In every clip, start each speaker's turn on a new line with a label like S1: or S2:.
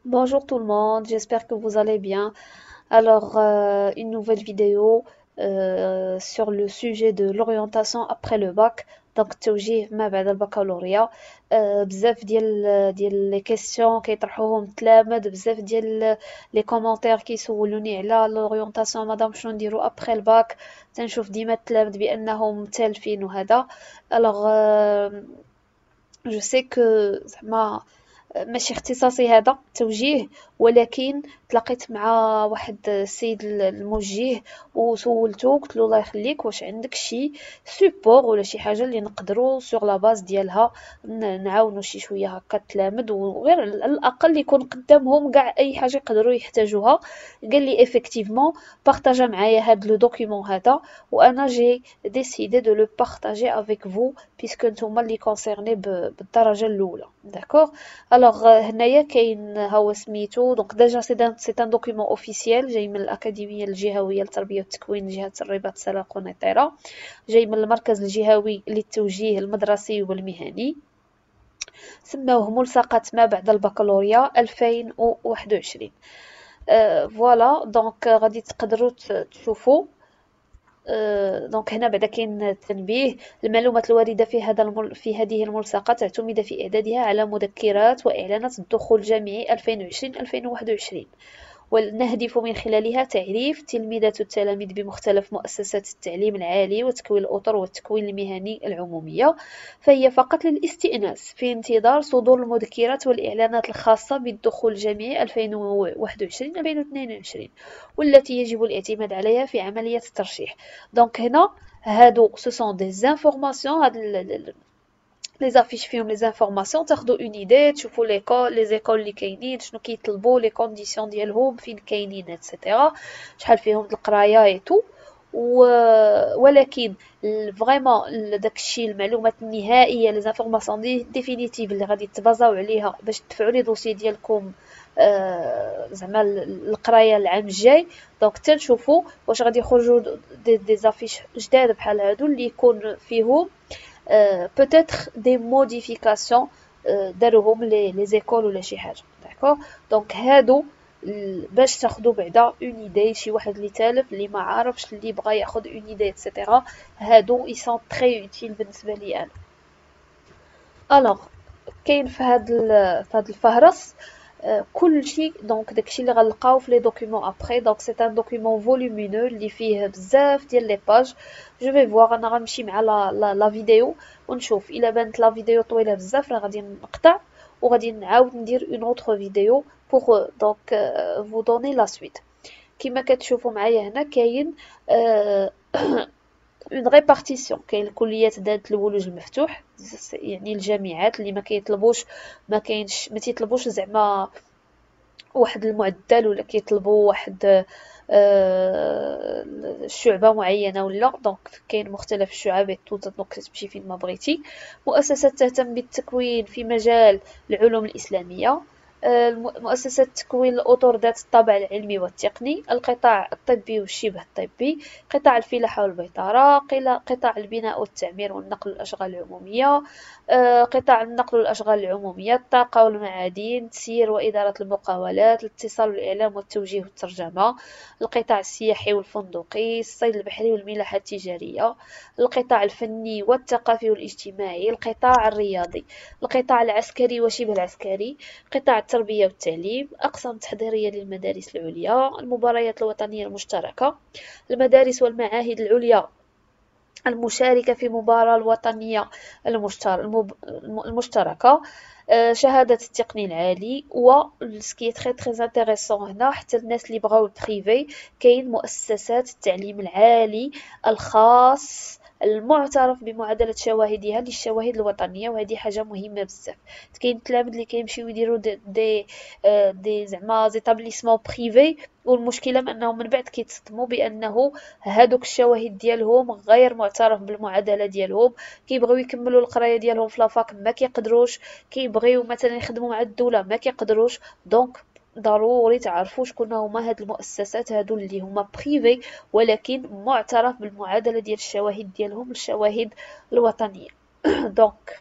S1: Bonjour tout le monde, j'espère que vous allez bien. Alors, une nouvelle vidéo sur le sujet de l'orientation après le bac. Donc, توجيه ما بعد البكالوريا. بزاف ديال les questions كيطرحوهم التلامذ، بزاف ديال les commentaires كيسولوني على l'orientation مادام شنو نديرو après الباك. تنشوف ديما التلامذ بأنهم متالفين وهذا. Alors, je sais que زعما ماشي اختصاصي هذا التوجيه، ولكن تلاقيت مع واحد السيد الموجه وسولته، قلت له الله يخليك واش عندك شي سيبور ولا شي حاجه اللي نقدروا سور لا باز ديالها نعاونوا شي شويه هكا التلامذ، وغير على الاقل يكون قدامهم كاع اي حاجه يقدروا يحتاجوها. قال لي effectivement بارطاجا معايا هاد لو دوكيومون هذا، وانا جي ديسيدي دو لو بارطاجي افيك فو بيسكو نتوما اللي كونسيرني بالدرجه الاولى. داكوغ. الوغ هنايا كاين ها هو سميتو، دونك ديجا سي ان دوكيومون اوفيسيال جاي من الاكاديميه الجهويه للتربيه والتكوين جهه الرباط سلا قنيطره، جاي من المركز الجهوي للتوجيه المدرسي والمهني، سماوه ملصقات ما بعد البكالوريا 2021. فوالا دونك غادي تقدروا تشوفوا. دونك هنا بعدا كاين تنبيه: المعلومات الواردة في هذه الملصقات اعتمد في إعدادها على مذكرات وإعلانات الدخول الجامعي 2020-2021، ونهدف من خلالها تعريف تلميذات التلاميذ بمختلف مؤسسات التعليم العالي وتكوين الأطر والتكوين المهني العمومية. فهي فقط للاستئناس في انتظار صدور المذكرات والإعلانات الخاصة بالدخول الجامعي 2021-2022، والتي يجب الاعتماد عليها في عملية الترشيح. دونك هنا هادو سو سون دي زانفورماسيون، هاد لي زافيش فيهم لي زانفورماسيون، تاخدو اون ايدي، تشوفوا لي زيكول اللي كاينين، شنو كيطلبوا، لي كونديسيون ديالهم فين كاينين، اتسيتيرا، شحال فيهم د القرايه اي تو. ولكن فريمون داكشي المعلومات النهائيه، لي زانفورماسيون ديفينيتيف اللي غادي تبازاو عليها باش تدفعوا لي دوسي ديالكم زعما القرايه العام الجاي. دونك تنشوفوا واش غادي يخرجوا دي زافيش جداد بحال هادو اللي يكون فيهم peut-être des modifications داروهم لي زيكول ولا شي حاجه. داكوغ. دونك هادو باش تاخدو بعدا اون ايدي، شي واحد اللي تالف اللي ما عارفش اللي بغى ياخد اون ايدي اتسيتيرا، هادو اي سون تري اوتيل بالنسبه لي انا. الوغ كاين في هاد الفهرس كلشي، دونك داكشي اللي غنلقاو في لي دوكيومون ابري. دونك سي ان دوكيومون فولومينو اللي فيه بزاف ديال لي باج. جو في فوار، انا غنمشي مع لا فيديو ونشوف. الا بانت لا فيديو طويله بزاف راه غادي نقطع وغادي نعاود ندير اون اوتر فيديو بوغ دونك فو دوني لا سويت. كما كتشوفوا معايا هنا كاين اون ريبارتيسيون. كاين الكليات ذات الولوج المفتوح، يعني الجامعات اللي ما كاينش ما تيطلبوش زعما واحد المعدل، ولا كيطلبوا واحد شعبة معينة ولا. دونك كاين مختلف الشعب دونك تمشي فين ما بغيتي. مؤسسات تهتم بالتكوين في مجال العلوم الإسلامية، مؤسسات تكوين الأطر ذات الطابع العلمي والتقني، القطاع الطبي والشبه الطبي، قطاع الفلاحة والبيطرة، قطاع البناء والتعمير والنقل والأشغال العمومية، قطاع النقل والأشغال العمومية، الطاقة والمعادن، تسيير وإدارة المقاولات، الاتصال والإعلام والتوجيه والترجمة، القطاع السياحي والفندقي، الصيد البحري والملاحة التجارية، القطاع الفني والثقافي والاجتماعي، القطاع الرياضي، القطاع العسكري وشبه العسكري، قطاع التربية والتعليم، أقسام تحضيرية للمدارس العليا، المباريات الوطنية المشتركة، المدارس والمعاهد العليا المشاركة في مباراة الوطنية المشتركة، شهادة التقني العالي. و سكي تري انتريسون هنا حتى الناس اللي بغاو البريفي، كاين مؤسسات التعليم العالي الخاص المعترف بمعادلة شواهدها للشواهد الوطنية، وهذه حاجة مهمة بزاف. كاين التلاميذ اللي كيمشيو يديروا دي زعما زيتابليسمون بريفي، والمشكلة انهم من بعد كيتصدموا بانه هادوك الشواهد ديالهم غير معترف بالمعادله ديالهم، كيبغيو يكملوا القرايه ديالهم في لافاك ما كيقدروش، كيبغيو مثلا يخدموا مع الدوله ما كيقدروش. دونك ضروري تعرفوا شكون هما هاد المؤسسات هادو اللي هما بريفي، ولكن معترف بالمعادله ديال الشواهد ديالهم، الشواهد الوطنيه. دونك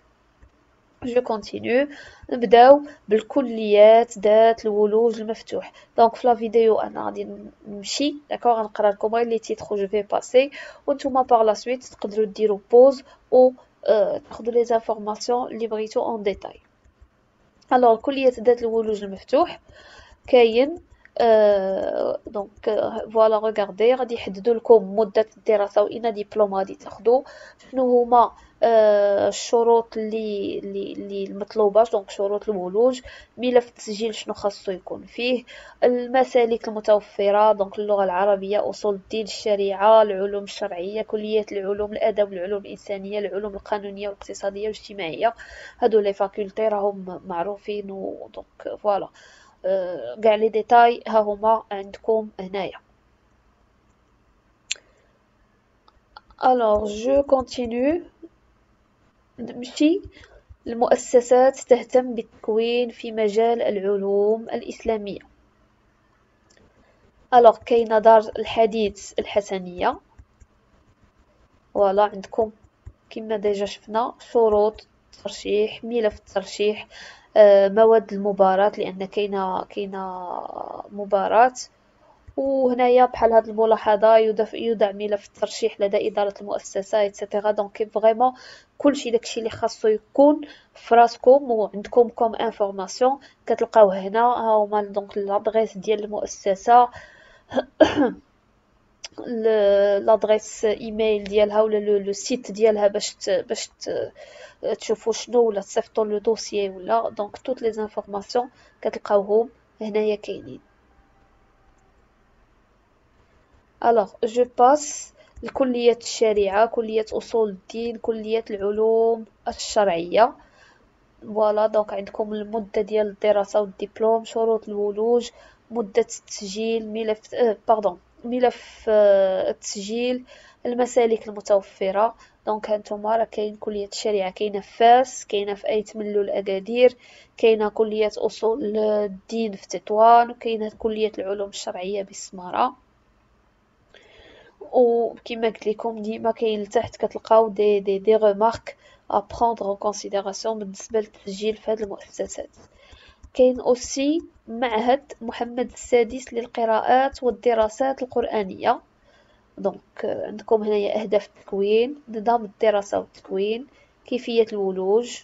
S1: جو كونتينيو. نبداو بالكليات ذات الولوج المفتوح. دونك في لا فيديو انا غادي نمشي داكوغ نقرا لكم غير لي تيتر جو في باسي وانتوما باغ لا سويت تقدروا ديروا بوز و تاخذوا لي زانفورماسيون اللي بغيتو اون ديتاي. الوغ كلية ذات الولوج المفتوح كاين دونك فوالا ريغاردي غادي يحددوا لكم مدة الدراسة واين دبلوم غادي تاخذوا، شنو هما الشروط اللي المطلوبة، دونك شروط الولوج، ملف التسجيل شنو خاصو يكون فيه، المسالك المتوفرة، دونك اللغة العربية، أصول الدين، الشريعة، العلوم الشرعية، كليات العلوم، الأدب، العلوم الإنسانية، العلوم القانونية والاقتصادية والاجتماعية. هادو لي فاكولتي راهم معروفين دونك فوالا. كاع لي ديتاي ها هما عندكم هنايا. الوغ جو كونتينيو نمشي. المؤسسات تهتم بالتكوين في مجال العلوم الإسلامية. الوغ كاينة دار الحديث الحسنية، فوالا عندكم كما ديجا شفنا شروط الترشيح، ملف الترشيح، مواد المباراة لأن كاينة مباراة. وهنايا بحال هاد الملاحظة يودع ملف الترشيح لدى إدارة المؤسسة ايتترا. دونك فريمون كلشي داكشي اللي خاصو يكون فراسكم وعندكم كوم انفورماسيون كتلقاوه هنا. ها هما دونك لادريس ديال المؤسسة، لادريس ايميل ديالها ولا لو سيت ديالها باش تشوفوا شنو ولا تصيفطوا لو دوسيي ولا دونك توت لي زانفورماسيون كتلقاوهم هنايا كاينين. الوغ جو باس لكلية الشريعة، كلية أصول الدين، كلية العلوم الشرعية. فوالا دونك عندكم المدة ديال الدراسة والدبلوم، شروط الولوج، مدة التسجيل، ملف التسجيل، المسالك المتوفرة. دونك هانتوما راه كاين كلية الشريعة كاينة في فاس، كاينة في أيت ملو الأكادير، كاينة كلية أصول الدين في تطوان، وكاينة كلية العلوم الشرعية بالسمارة. وكما قلت لكم ديما كاين لتحت كتلقاو دي ريمارك ا بروندر اون كونسيديراسيون بالنسبه للتسجيل في هذه المؤسسات. كاين اوسي معهد محمد السادس للقراءات والدراسات القرآنية. دونك عندكم هنايا أهداف التكوين، نظام الدراسة والتكوين، كيفية الولوج،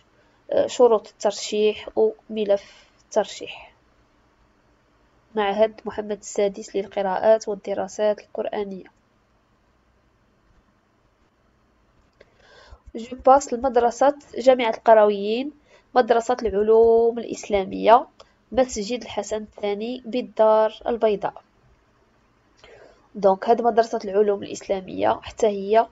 S1: شروط الترشيح وملف الترشيح. معهد محمد السادس للقراءات والدراسات القرآنية. جو باس لمدرسة جامعة القرويين، مدرسة العلوم الإسلامية، مسجد الحسن الثاني بالدار البيضاء. دونك هاد مدرسة العلوم الإسلامية حتى هي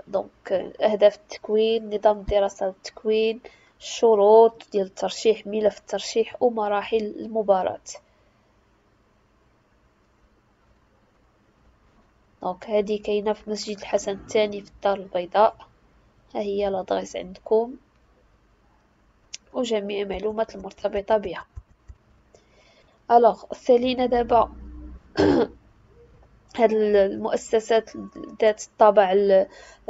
S1: دونك أهداف التكوين، نظام الدراسة والتكوين، الشروط ديال الترشيح، ملف الترشيح ومراحل المباراة. دونك هادي كاينة في مسجد الحسن الثاني في الدار البيضاء، ها هي لادغيس عندكم وجميع المعلومات المرتبطة بها. الوغ سالينا دابا هاد المؤسسات ذات الطابع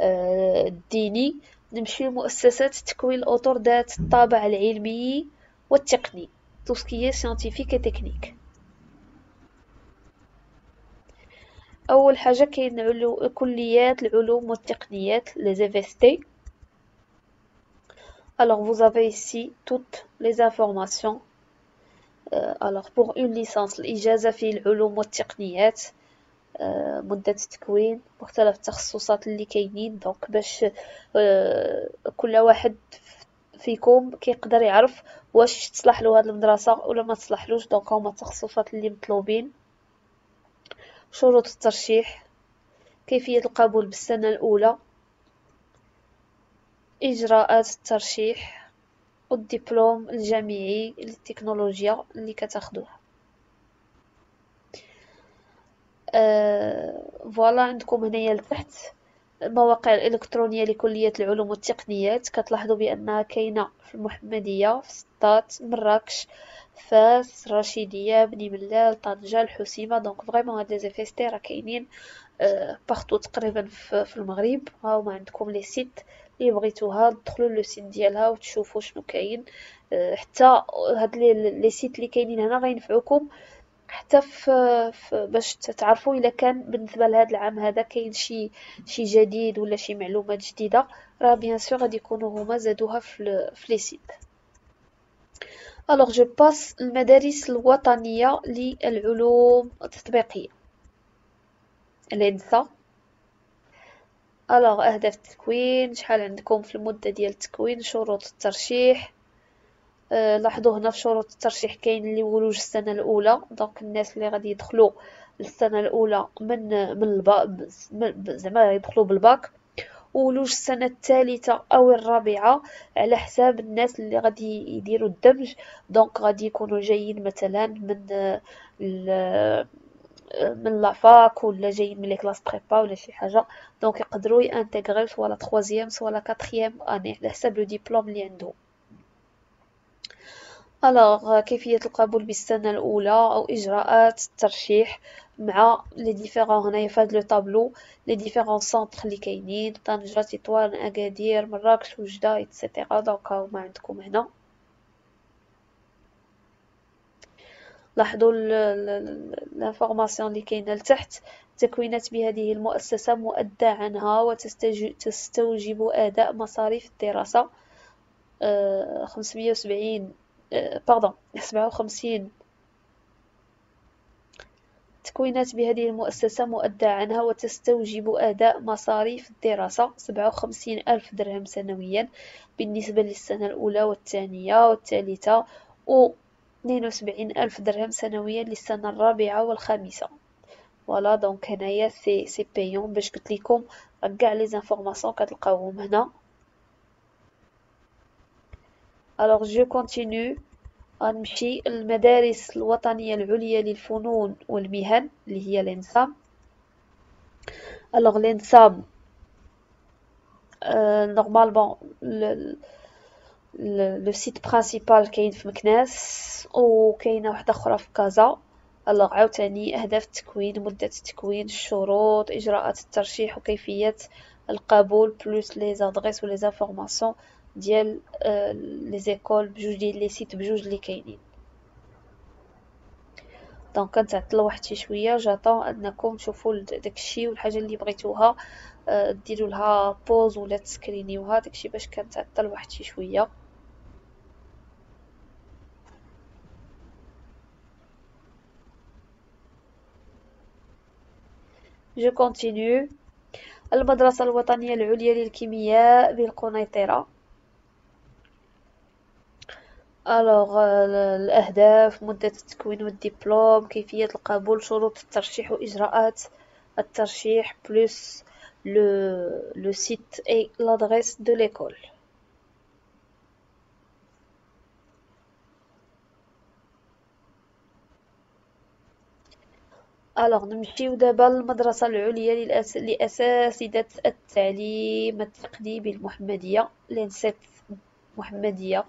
S1: الديني، نمشي لمؤسسات تكوين الأطر ذات الطابع العلمي والتقني، tout ce qui est scientifique et technique. أول حاجة كاين كليات العلوم والتقنيات les EVST. Alors vous avez ici toutes les informations. Alors pour une licence الإجازة في العلوم والتقنيات، مدة التكوين، مختلف التخصصات اللي كاينين، دونك باش كل واحد فيكم كيقدر يعرف واش تصلح له هاد المدرسة ولا ما تصلحلوش. دونك هما التخصصات اللي مطلوبين. شروط الترشيح، كيفية القبول بالسنة الأولى، إجراءات الترشيح، والدبلوم الجامعي للتكنولوجيا اللي كتاخدوها. فوالا عندكم هنايا لتحت المواقع الإلكترونية لكلية العلوم والتقنيات. كتلاحظوا بأنها كاينة في المحمدية، في سطات، مراكش، فاس، رشيدية، بني ملال، طنجة، الحسيمة. دونك فريمون هاد لي زيفيستي راه كاينين بارتو تقريبا في المغرب. هاهما عندكم لي سيت اللي بغيتوها تدخلوا لو سيت ديالها وتشوفوا شنو كاين. حتى هاد لي سيت اللي كاينين هنا غينفعوكم حتى باش تعرفوا الا كان بالنسبه لهذا العام هذا كاين شي جديد ولا شي معلومات جديده، راه بيان سور غادي يكونوا هما زادوها في لي سيت. الوغ جو باس المدارس الوطنيه للعلوم التطبيقيه الانسا. الوغ اهداف التكوين، شحال عندكم في المده ديال التكوين، شروط الترشيح. لاحظوا هنا في شروط الترشيح كاين اللي ولوج السنه الاولى، دونك الناس اللي غادي يدخلوا السنه الاولى من الباك، زعما يدخلوا بالباك، وولوج السنه الثالثه او الرابعه على حساب الناس اللي غادي يديروا الدمج، دونك غادي يكونوا جايين مثلا من لافاك ولا جايين من لي كلاس بريبا ولا شي حاجه، دونك يقدروا يانتيغريو سوا لا 3 سوا لا 4 اني على حساب لو ديبلوم اللي عندهم. الوغ كيفية القبول بالسنة الأولى أو إجراءات الترشيح مع لي ديفيرون هنايا في هاد لو طابلو لي ديفيرون سونطر اللي كاينين، طنجة، تطوان، أكادير، مراكش، وجدة إتسيتيرا، دونك هاهما عندكم هنا. لاحظوا لانفورماسيون اللي كاينة لتحت، تكوينات بهذه المؤسسة مؤدى عنها وتستوجب أداء مصاريف الدراسة 570 باردون 57. تكوينات بهذه المؤسسة مؤدى عنها وتستوجب أداء مصاريف الدراسة 57,000 درهم سنويا بالنسبة للسنة الأولى والثانية والثالثة، و 72,000 درهم سنويا للسنة الرابعة والخامسة. فوالا دونك هنايا سي بايون، باش قلت لكم كاع لي زانفورماسيون كتلقاوهم هنا. الوغ جو كونتينيو، غنمشي المدارس الوطنية العليا للفنون والمهن اللي هي لينسام. الوغ لينسام نورمالمون لو سيت برينسيبال كاين في مكناس وكاينه واحده اخرى في كازا. الوغ عاوتاني اهداف التكوين، مده التكوين، الشروط، اجراءات الترشيح وكيفيه القبول، بلوس لي زادريس ولي زانفورماسيون ديال لي زيكول بجوج ديال لي سيت بجوج اللي كاينين. دونك كنتعطل واحد شي شويه، جاطون انكم تشوفوا داكشي والحاجه اللي بغيتوها ديروا لها بوز ولا تسكرينيوها، داكشي باش كنتعطل واحد شي شويه. جو كونتينيو، المدرسة الوطنية العليا للكيمياء بالقنيطرة. الوغ الأهداف، مدة التكوين والدبلوم، كيفية القبول، شروط الترشيح وإجراءات الترشيح، بلس لو سيت اي لادريس دو ليكول. الوغ نمشيو دابا للمدرسة العليا لأساتذة التعليم التقديمي المحمدية لينسيت محمدية.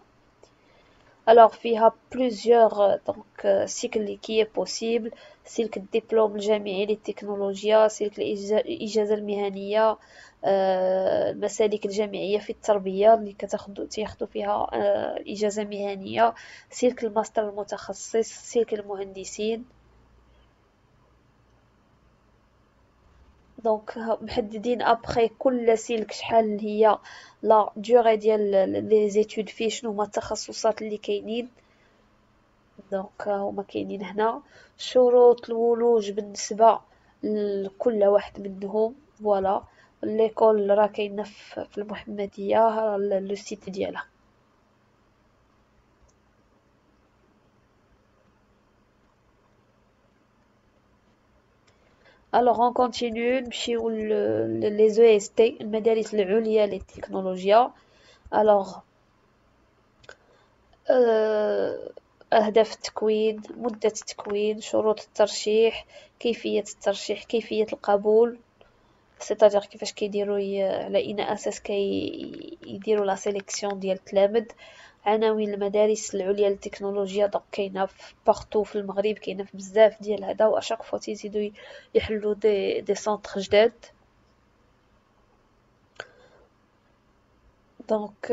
S1: الوغ فيها بلوزيوغ دونك سيكل كي بوسيبل، سلك الدبلوم الجامعي للتكنولوجيا، سلك الإجازة المهنية، المسالك الجامعية في التربية اللي تاخدو فيها إجازة مهنية، سلك الماستر المتخصص، سلك المهندسين. دونك محددين ابخي كل سلك شحال هي لا دوغي ديال لي زيتود فيه، شنو هما التخصصات اللي كاينين. دونك هما كاينين هنا شروط الولوج بالنسبه لكل واحد منهم. فوالا ليكول راه كاينه في المحمديه، لو سيت ديالها. الوغ اون كونتينيو، نمشيو لي زو اس تي، المدارس العليا للتكنولوجيا. الوغ أهداف التكوين، مدة التكوين، شروط الترشيح، كيفية الترشيح، كيفية القبول، سيتادير كيفاش كيديروا على اين اساس كيديروا لا سيليكسيون ديال التلامذ. عناوين المدارس العليا للتكنولوجيا، دونك كاينه بارتو في المغرب، كاينه في بزاف ديال هذا، واشاك فوا تيزيدوا يحلوا دي سونطر جداد. دونك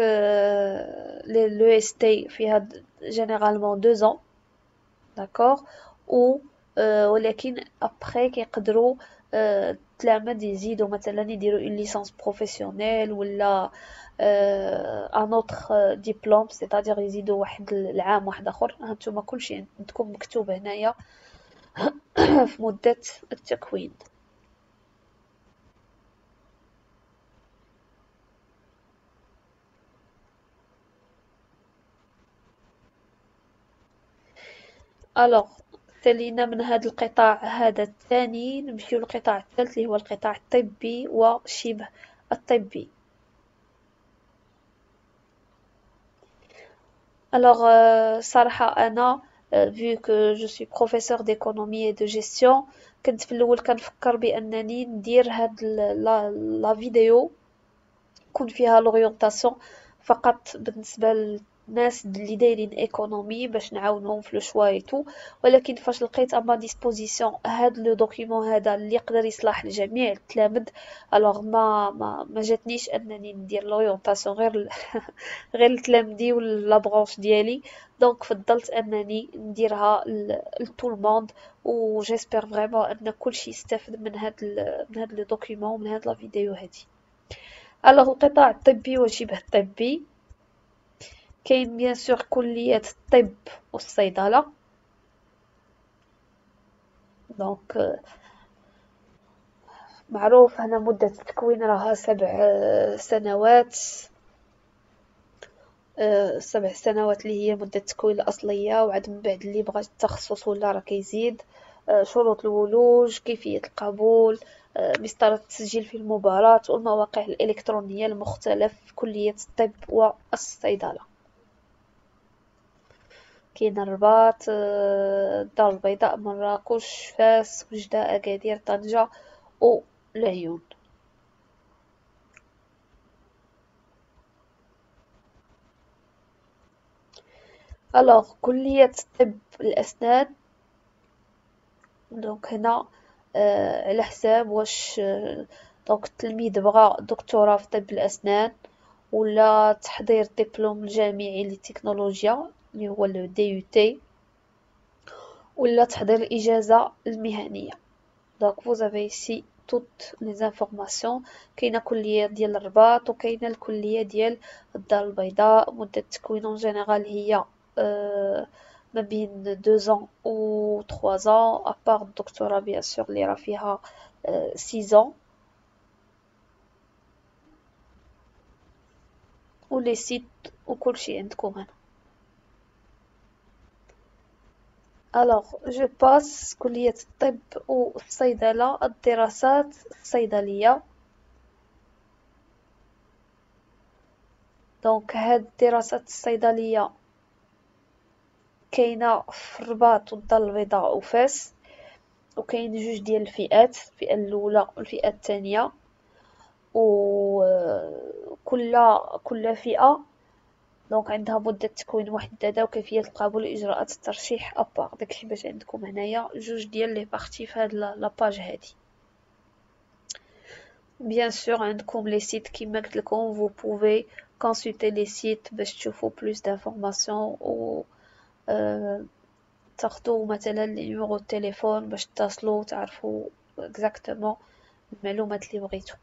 S1: لو اس تي فيها جينيرالمون 2 ans داكوغ و ولكن ابخي كيقدروا التلاميذ يزيدوا مثلا يديروا اون ليسانس بروفيسيونيل ولا ان اوتر ديبلوم سيتادير يزيدوا واحد العام واحد اخر. هانتوما كلشي عندكم مكتوب هنايا في مدة التكوين. الوغ سالينا من هذا القطاع هذا الثاني، نمشيو للقطاع الثالث اللي هو القطاع الطبي وشبه الطبي. الوغ صراحة أنا vu que je suis professeur d'économie et de gestion كنت في الأول كنفكر بأنني ندير هاد لا فيديو يكون فيها لورينتاسيون فقط بالنسبة للناس اللي دايرين ايكونومي باش نعاونهم في لو شوا اي تو. ولكن فاش لقيت اما ديسبوزيسيون هاد لو دوكيومون هذا اللي يقدر يصلح لجميع التلامذ، الوغ ما جاتنيش انني ندير لورينتاسيون غير غير لتلامذي ولا لا برونش ديالي. دونك فضلت انني نديرها لتو الموند، و جيسبر فريمون ان كلشي يستافد من هاد لو دوكيومون من هاد لا فيديو هادي. الوغ القطاع الطبي وشبه الطبي كاين بيان سور كلية الطب والصيدلة. دونك معروف هنا مدة التكوين راها 7 سنوات. 7 سنوات اللي هي مدة التكوين الأصلية، وعاد من بعد اللي بغى التخصص ولا راه كيزيد. شروط الولوج، كيفية القبول، مسطرة التسجيل في المباراة والمواقع الإلكترونية المختلف في كلية الطب والصيدلة. كاين الرباط، الدار البيضاء، مراكش، فاس، وجدة، أكادير، طنجة والعيون. الوغ كلية طب الأسنان، دونك هنا على حساب واش دونك التلميذ بغى دكتوراه في طب الأسنان ولا تحضير دبلوم الجامعي للتكنولوجيا اللي هو لو دي يو تي، ولا تحضير الإجازة المهنية. دونك vous avez ici toutes les informations. كاينة كلية ديال الرباط وكاينة الكلية ديال الدار البيضاء. مدة التكوين اون جينيرال هي ما بين 2 ans و 3 ans ابار الدكتوراه بيان سور اللي راه فيها 6 ans. و لي سيت وكلشي عندكم هنا. الوغ جو باس كلية الطب والصيدلة، الدراسات الصيدلية. دونك هاد الدراسات الصيدلية كاينة في الرباط والدار البيضاء وفاس، وكاين جوج ديال الفئات، الفئة الأولى والفئة الثانية، و كل فئة دونك عندها مدة تكوين محددة وكيفية القبول وإجراءات الترشيح أبار. داكشي باش عندكم هنايا جوج ديال لي بارتي في هاد لاباج هادي. بيان سور عندكم لي سيت كيما قلت لكم، vous pouvez consulter les sites باش تشوفوا plus d'informations و تاخدوا مثلا نيميرو التليفون باش تتصلوا وتعرفوا exactement المعلومات اللي بغيتو.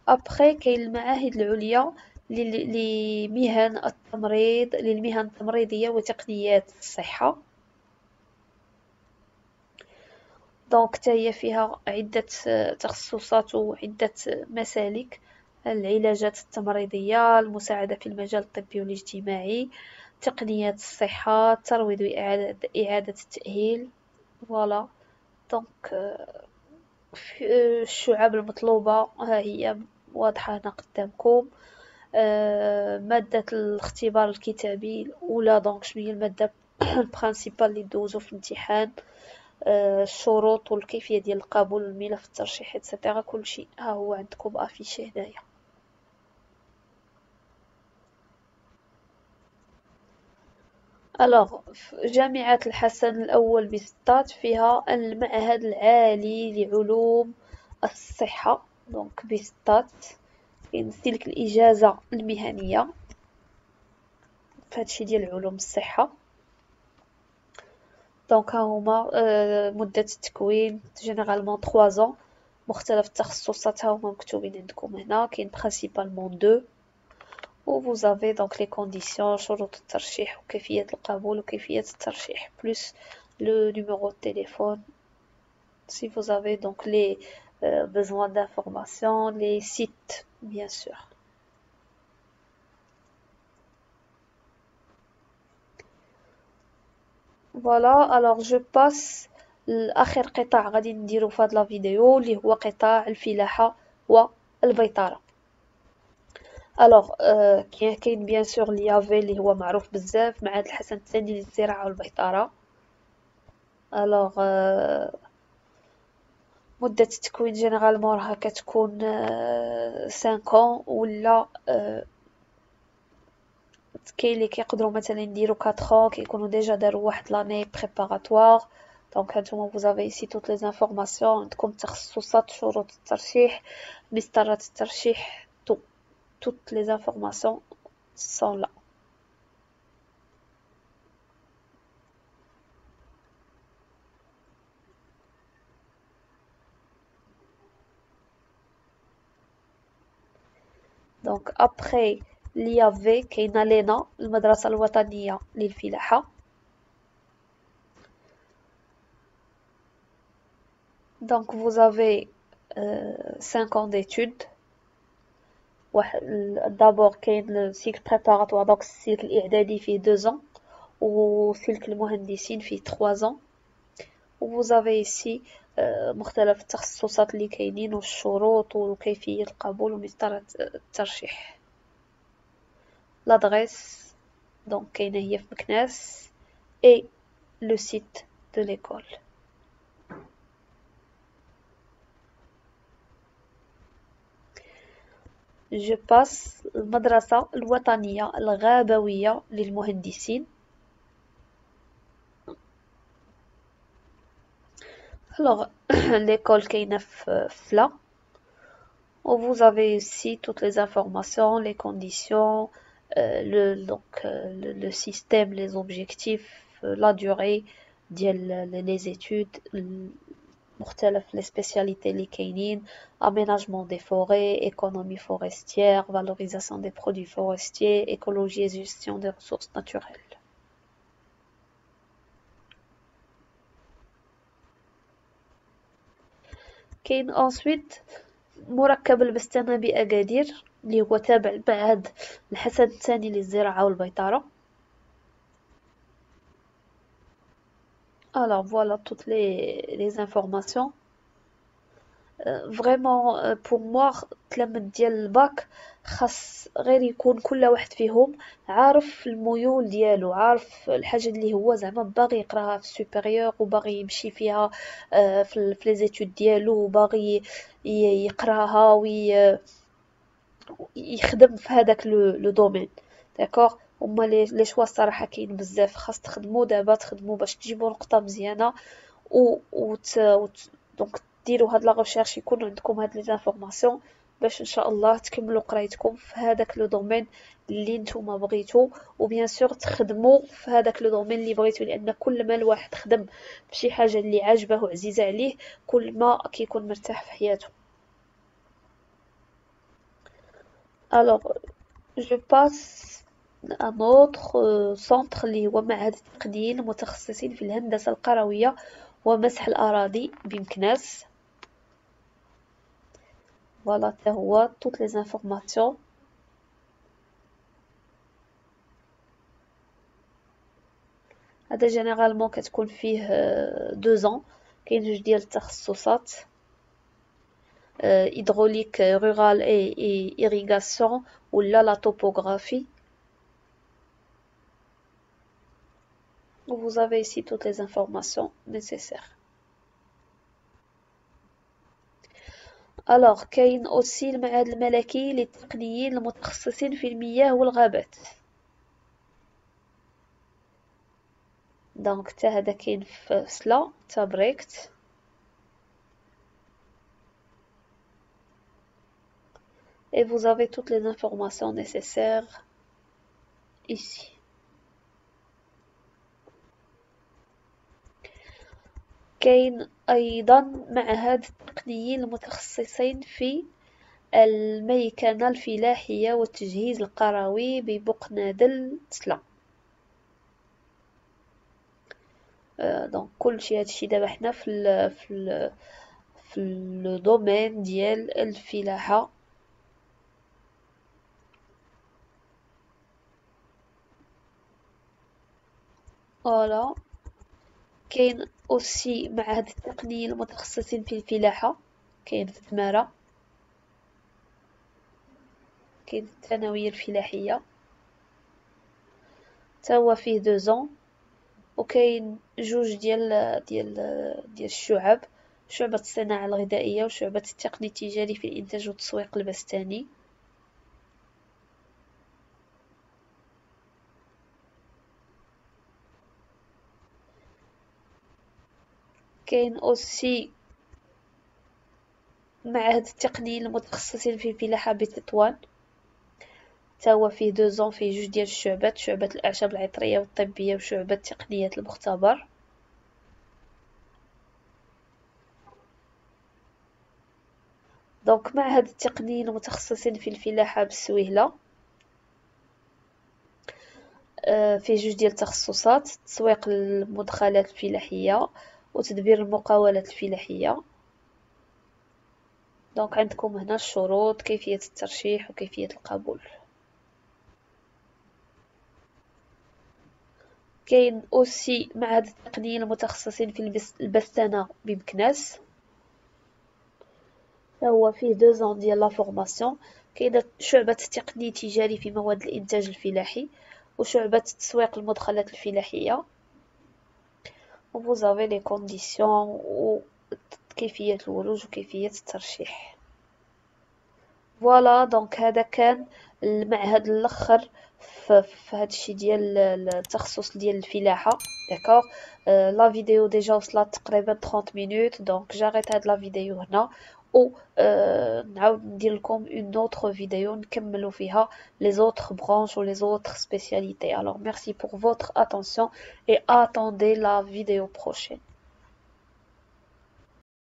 S1: ابخي كاين المعاهد العليا لمهن التمريض، للمهن التمريضية وتقنيات الصحة. دونك حتى هي فيها عدة تخصصات وعدة مسالك: العلاجات التمريضية، المساعدة في المجال الطبي والاجتماعي، تقنيات الصحة، الترويض وإعادة التأهيل. فوالا. دونك الشعب المطلوبة ها هي واضحة هنا قدامكم. مادة الاختبار الكتابي الأولى، دونك شنو هي المادة البرانسيبال اللي دوزو في الامتحان، الشروط والكيفية ديال القبول، الملف الترشيح اكسيتيرا. كلشي ها هو عندكم افيشي هنايا. الوغ جامعة الحسن الأول بسطات فيها المعهد العالي لعلوم الصحة. دونك بيستات. كاين سلك الإجازة المهنية فهادشي ديال علوم الصحة. دونك ها هما مدة التكوين جينيرالمون 3 ans. مختلف التخصصات ها هما مكتوبين عندكم هنا. كاين principalement 2 و vous avez donc les conditions شروط الترشيح وكيفية القبول وكيفية الترشيح plus le numéro de téléphone si vous avez donc les besoins d'informations, les sites bien sûr. Voilà, alors je passe لآخر قطاع غادي نديرو في هاد لا فيديو اللي هو قطاع الفلاحة والبيطرة. الوغ كاين بيان سور ليافي اللي هو معروف بزاف، معهد الحسن الثاني للزراعة والبيطرة. الوغ مدة التكوين جينيرالمون راها كتكون 5 ans ولا كاين اللي كيقدروا مثلا يديروا 4 ans كيكونوا ديجا داروا واحد لاني بريباراتوار. دونك هانتوما vous avez ici toutes les informations. عندكم تخصصات، شروط الترشيح، مسطرات الترشيح، toutes les informations sont là. دونك après l'IAV كاينه لينا المدرسة الوطنية للفلاحة. Donc vous avez 5 ans d'études. D'abord كاين السيكل بريباراتوار، دونك السيكل الإعدادي فيه 2 ans وسلك المهندسين فيه 3 ans. و vous avez ici مختلف التخصصات اللي كاينين والشروط وكيفية القبول ومسطرة الترشيح. l'adresse donc كاينه هي في مكناس et le site de l'école. Je passe المدرسة الوطنية الغابوية للمهندسين. Alors l'école كاينه في فلا. où vous avez ici toutes les informations, les conditions, le système, les objectifs, la durée ديال les études, مختلف les spécialités اللي كاينين، aménagement des forêts, économie forestière, valorisation des produits forestiers, écologie et gestion des ressources naturelles. كاين ensuite مركب البستانة بأكادير اللي هو تابع لمعهد الحسن الثاني للزراعة والبيطرة. Alors voilà toutes les informations. Vraiment pour moi التلاميذ ديال الباك خاص غير يكون كل واحد فيهم عارف الميول ديالو، عارف الحاجة اللي هو زعما باغي يقراها في السوبيريور وباغي يمشي فيها في لي زيتود ديالو وباغي يقراها ويخدم في هذاك لو دومين. داكوغ هما لي شوا الصراحه كاين بزاف، خاص تخدموا دابا، تخدموا باش تجيبوا نقطه مزيانه دونك ديروا هاد لا ريشيرش، يكون عندكم هاد لي زانفورماسيون باش ان شاء الله تكملوا قرايتكم في هذاك لو دومين اللي نتوما بغيتو، وبيان سور تخدموا في هذاك لو دومين اللي بغيتو، لان كل ما الواحد خدم بشي حاجه اللي عاجبه وعزيزه عليه كل ما كيكون مرتاح في حياته. Alors je passe à notre centre اللي هو معهد التقنيين المتخصصين في الهندسة القروية ومسح الأراضي بمكناس. فوالا تا هو toutes les informations. هذا جينيرالمون كتكون فيه 2 ans. كاين جوج ديال التخصصات، hydraulique rurale et irrigation ولا la topographie. Vous avez ici toutes les informations nécessaires. Alors كاين اوسي المعهد الملكي للتقنيين المتخصصين في المياه والغابات. دونك حتى هذا كاين في سلا تا بريكت. et vous avez toutes les informations nécessaires ici. كاين أيضا معهد التقنيين المتخصصين في الميكنة الفلاحية والتجهيز القروي ببقنادل تسلا. دونك كلشي هادشي دابا حنا في لو دومين ديال الفلاحة. فوالا كاين اوسي معهد التقنيين المتخصصين في الفلاحة، كاين في تمارة، كاين الثانوية الفلاحية تا هو فيه 2 ans، وكاين جوج ديال الشعب، شعبة الصناعة الغذائية وشعبة التقني التجاري في الإنتاج والتسويق البستاني. كاين اوسي معهد التقنيين المتخصصين في الفلاحة بتطوان، تا هو فيه 2 ans، فيه جوج ديال الشعبات، شعبة الأعشاب العطرية والطبية وشعبة تقنية المختبر. دونك معهد التقنيين المتخصصين في الفلاحة بالسويهلة، فيه جوج ديال التخصصات: تسويق المدخلات الفلاحية وتدبير المقاولات الفلاحية. دونك عندكم هنا الشروط، كيفية الترشيح وكيفية القبول. كاين اوسي معهد التقنيين المتخصصين في البستانة بمكناس، هو فيه 2 ans ديال لا فورماسيون. كاينه شعبة التقني التجاري في مواد الإنتاج الفلاحي وشعبة تسويق المدخلات الفلاحية. vous avez les conditions وكيفية الولوج وكيفية الترشيح. فوالا دونك هذا كان المعهد الاخر في هادشي ديال التخصص ديال الفلاحة. داكوغ، لا فيديو ديجا وصلت تقريبا 30 مينوت، دونك جاريت هاد لا فيديو هنا و نعاود ندير لكم une autre vidéo نكملوا فيها les autres branches ou les autres spécialités. Alors merci pour votre attention et attendez la vidéo prochaine.